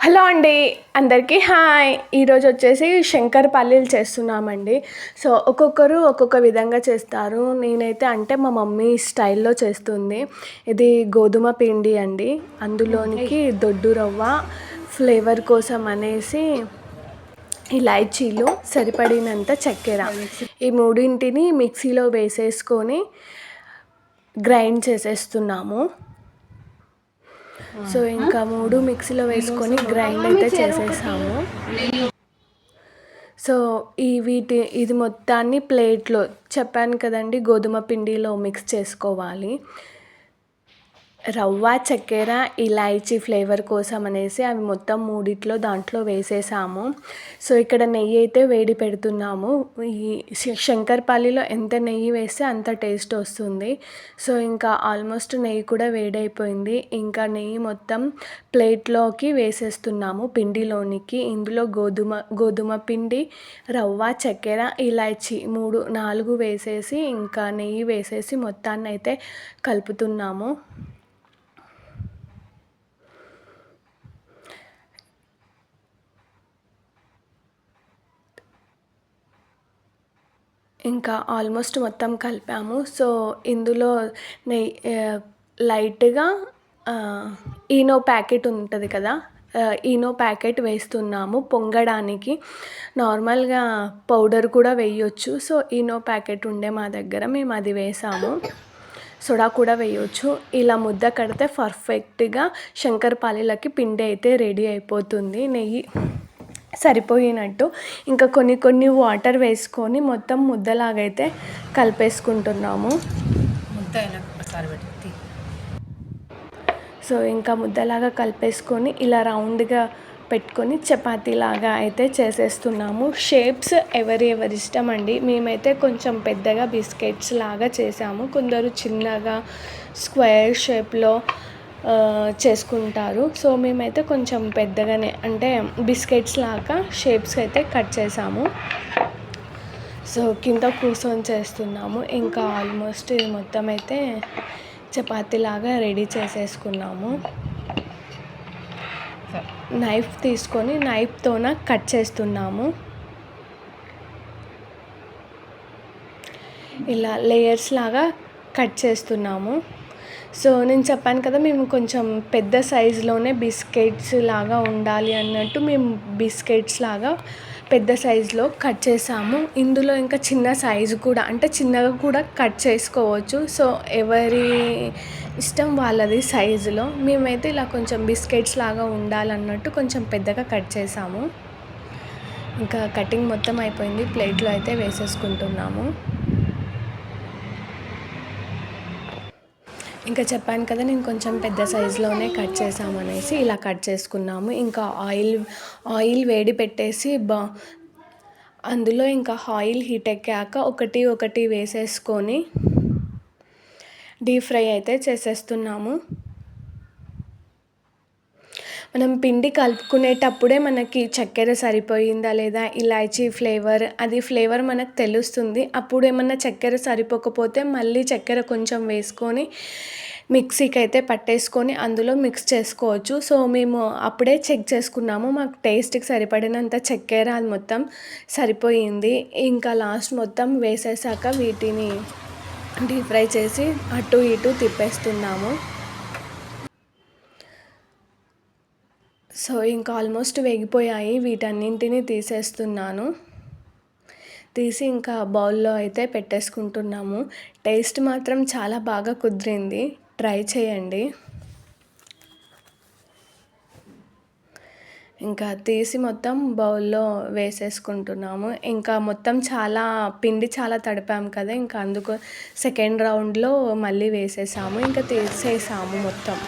Hello అండి, అందరికీ hi. ఈరోజు వచ్చేసి శంకరపాళీలు చేస్తున్నామండి. సో ఒక్కొక్కరు ఒక్కొక్క విధంగా చేస్తారు. నేనైతే అంటే మా మమ్మీ స్టైల్లో చేస్తుంది. ఇది గోధుమ పిండి అండి, అందులోనికి దొడ్డు రవ్వ ఫ్లేవర్ కోసం అనేసి ఇలాచీలు, సరిపడినంత చక్కెర, ఈ మూడింటిని మిక్సీలో వేసేసుకొని గ్రైండ్ చేసేస్తున్నాము. సో ఇంకా మూడు మిక్సీలో వేసుకొని గ్రైండ్ అయితే చేసేసాము. సో ఇది మొత్తాన్ని ప్లేట్లో చెప్పాను కదండి, గోధుమ పిండిలో మిక్స్ చేసుకోవాలి. రవ్వ, చక్కెర, ఇలాచీ ఫ్లేవర్ కోసం అనేసి అవి మొత్తం మూడిట్లో దాంట్లో వేసేసాము. సో ఇక్కడ నెయ్యి అయితే వేడి పెడుతున్నాము. ఈ శంకరపాళిలో ఎంత నెయ్యి వేస్తే అంత టేస్ట్ వస్తుంది. సో ఇంకా ఆల్మోస్ట్ నెయ్యి కూడా వేడైపోయింది. ఇంకా నెయ్యి మొత్తం ప్లేట్లోకి వేసేస్తున్నాము పిండిలోనికి. ఇందులో గోధుమ పిండి, రవ్వ, చక్కెర, ఇలాచీ 4 వేసేసి ఇంకా నెయ్యి వేసేసి మొత్తాన్ని అయితే కలుపుతున్నాము. ఇంకా ఆల్మోస్ట్ మొత్తం కలిపాము. సో ఇందులో లైట్గా ఈనో ప్యాకెట్ ఉంటుంది కదా, ఈనో ప్యాకెట్ వేస్తున్నాము పొంగడానికి. నార్మల్గా పౌడర్ కూడా వేయొచ్చు. సో ఈనో ప్యాకెట్ ఉండే మా దగ్గర మేము అది వేసాము. సోడా కూడా వేయొచ్చు. ఇలా ముద్ద కడితే పర్ఫెక్ట్గా శంకరపాళీలకి పిండి అయితే రెడీ అయిపోతుంది. నెయ్యి సరిపోయినట్టు ఇంకా కొన్ని వాటర్ వేసుకొని మొత్తం ముద్దలాగైతే కలిపేసుకుంటున్నాము. సో ఇంకా ముద్దలాగా కలిపేసుకొని ఇలా రౌండ్గా పెట్టుకొని చపాతీలాగా అయితే చేసేస్తున్నాము. షేప్స్ ఎవరి ఇష్టం అండి. మేమైతే కొంచెం పెద్దగా బిస్కెట్స్ లాగా చేసాము. కొందరు చిన్నగా స్క్వేర్ షేప్లో చేసుకుంటారు. సో మేమైతే కొంచెం పెద్దగానే అంటే బిస్కెట్స్ లాగా షేప్స్ అయితే కట్ చేసాము. సో కింద కూర్చొని చేస్తున్నాము. ఇంకా ఆల్మోస్ట్ ఇది మొత్తం అయితే చపాతీలాగా రెడీ చేసేసుకున్నాము. నైఫ్ తీసుకొని నైఫ్తోన కట్ చేస్తున్నాము. ఇలా లేయర్స్ లాగా కట్ చేస్తున్నాము. సో నేను చెప్పాను కదా, మేము కొంచెం పెద్ద సైజులోనే బిస్కెట్స్ లాగా ఉండాలి అన్నట్టు మేము బిస్కెట్స్ లాగా పెద్ద సైజులో కట్ చేసాము. ఇందులో ఇంకా చిన్న సైజు కూడా అంటే చిన్నగా కూడా కట్ చేసుకోవచ్చు. సో ఎవరి ఇష్టం వాళ్ళది సైజులో. మేమైతే ఇలా కొంచెం బిస్కెట్స్ లాగా ఉండాలన్నట్టు కొంచెం పెద్దగా కట్ చేసాము. ఇంకా కటింగ్ మొత్తం అయిపోయింది. ప్లేట్లో అయితే వేసేసుకుంటున్నాము. ఇంకా చెప్పాను కదా, నేను కొంచెం పెద్ద సైజులోనే కట్ చేసామనేసి ఇలా కట్ చేసుకున్నాము. ఇంకా ఆయిల్ వేడి పెట్టేసి అందులో ఇంకా ఆయిల్ హీట్ ఎక్కాక ఒకటి వేసేసుకొని డీప్ ఫ్రై అయితే చేసేస్తున్నాము. మనం పిండి కలుపుకునేటప్పుడే మనకి చక్కెర సరిపోయిందా లేదా, ఇలాచీ ఫ్లేవర్ మనకు తెలుస్తుంది. అప్పుడు ఏమన్నా చక్కెర సరిపోకపోతే మళ్ళీ చక్కెర కొంచెం వేసుకొని మిక్సీకి అయితే పట్టేసుకొని అందులో మిక్స్ చేసుకోవచ్చు. సో మేము అప్పుడే చెక్ చేసుకున్నాము. మాకు టేస్ట్కి సరిపడినంత చక్కెర అది మొత్తం సరిపోయింది. ఇంకా లాస్ట్ మొత్తం వేసేసాక వీటిని డీప్ ఫ్రై చేసి అటు ఇటు తిప్పేస్తున్నాము. సో ఇంకా ఆల్మోస్ట్ వేగిపోయాయి. వీటన్నింటినీ తీసేస్తున్నాను. తీసి ఇంకా బౌల్లో అయితే పెట్టేసుకుంటున్నాము. టేస్ట్ మాత్రం చాలా బాగా కుదిరింది. ట్రై చేయండి. ఇంకా తీసి మొత్తం బౌల్లో వేసేసుకుంటున్నాము. ఇంకా మొత్తం పిండి చాలా తడిపాము కదా, ఇంకా అందుకు సెకండ్ రౌండ్లో మళ్ళీ వేసేసాము. ఇంకా తీసేసాము మొత్తం.